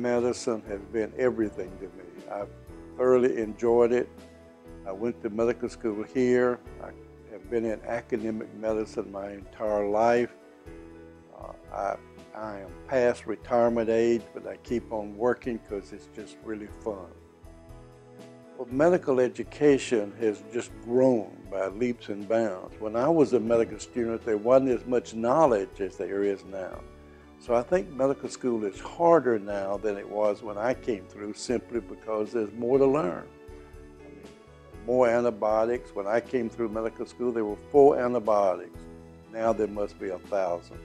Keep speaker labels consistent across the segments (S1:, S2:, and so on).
S1: medicine has been everything to me. I've thoroughly enjoyed it. I went to medical school here. I have been in academic medicine my entire life. I am past retirement age, but I keep on working because it's just really fun. Well, medical education has just grown by leaps and bounds. When I was a medical student, there wasn't as much knowledge as there is now. So I think medical school is harder now than it was when I came through, simply because there's more to learn. I mean, more antibiotics. When I came through medical school, there were 4 antibiotics. Now there must be 1,000.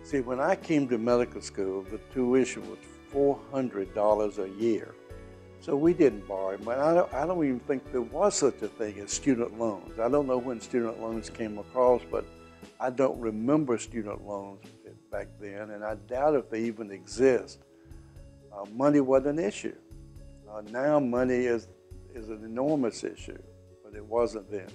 S1: See, when I came to medical school, the tuition was $400 a year. So we didn't borrow money. I don't even think there was such a thing as student loans. I don't know when student loans came across, but I don't remember student loans back then, and I doubt if they even exist. Money wasn't an issue. Now money is an enormous issue, but it wasn't then.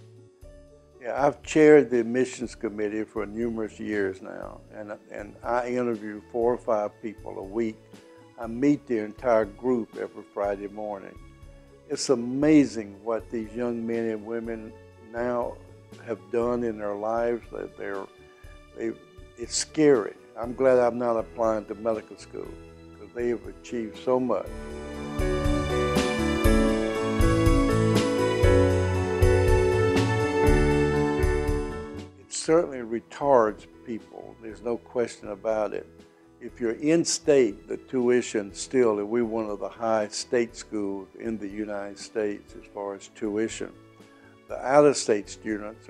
S1: Yeah, I've chaired the admissions committee for numerous years now, and I interview 4 or 5 people a week. I meet the entire group every Friday morning. It's amazing what these young men and women now have done in their lives. It's scary. I'm glad I'm not applying to medical school because they have achieved so much. It certainly retards people. There's no question about it. If you're in state, the tuition still, we're one of the highest state schools in the United States as far as tuition. The out-of-state students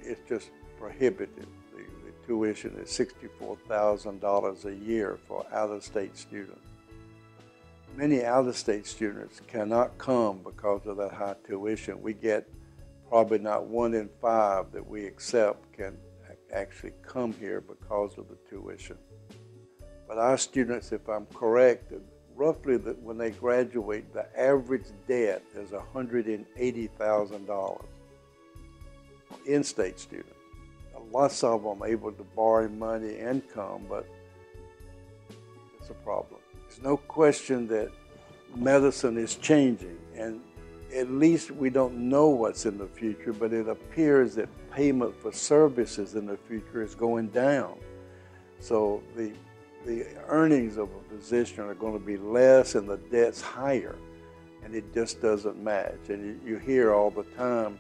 S1: it's just prohibitive. The tuition is $64,000 a year for out-of-state students. Many out-of-state students cannot come because of that high tuition. We get probably not 1 in 5 that we accept can actually come here because of the tuition. But our students, if I'm correct, roughly when they graduate, the average debt is $180,000. In-state students. Lots of them are able to borrow money and come, but it's a problem. There's no question that medicine is changing, and at least we don't know what's in the future, but it appears that payment for services in the future is going down. So the earnings of a physician are going to be less and the debt's higher, and it just doesn't match. And you hear all the time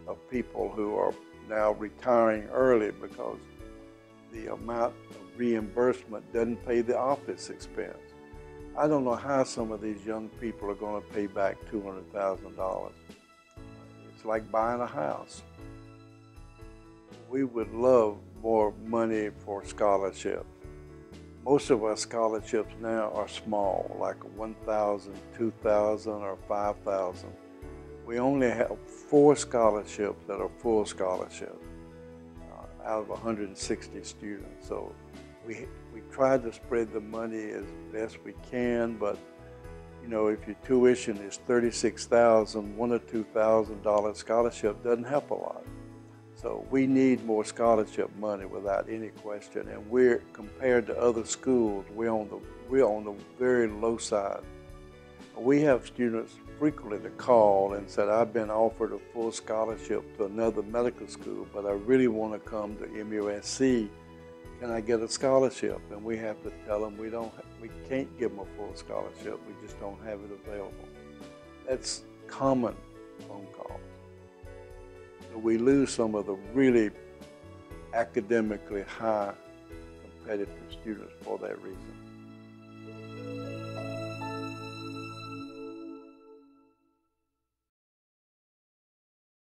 S1: of people who are now retiring early because the amount of reimbursement doesn't pay the office expense. I don't know how some of these young people are going to pay back $200,000. It's like buying a house. We would love more money for scholarships. Most of our scholarships now are small, like $1,000, $2,000, or $5,000. We only have 4 scholarships that are full scholarships out of 160 students. So we try to spread the money as best we can, but you know, if your tuition is $36,000, $1,000 or $2,000 scholarship doesn't help a lot. So we need more scholarship money without any question, and we're, compared to other schools, we're on the very low side. We have students frequently that call and said, I've been offered a full scholarship to another medical school, but I really want to come to MUSC. Can I get a scholarship? And we have to tell them we can't give them a full scholarship. We just don't have it available. That's common phone calls. So we lose some of the really academically high competitive students for that reason.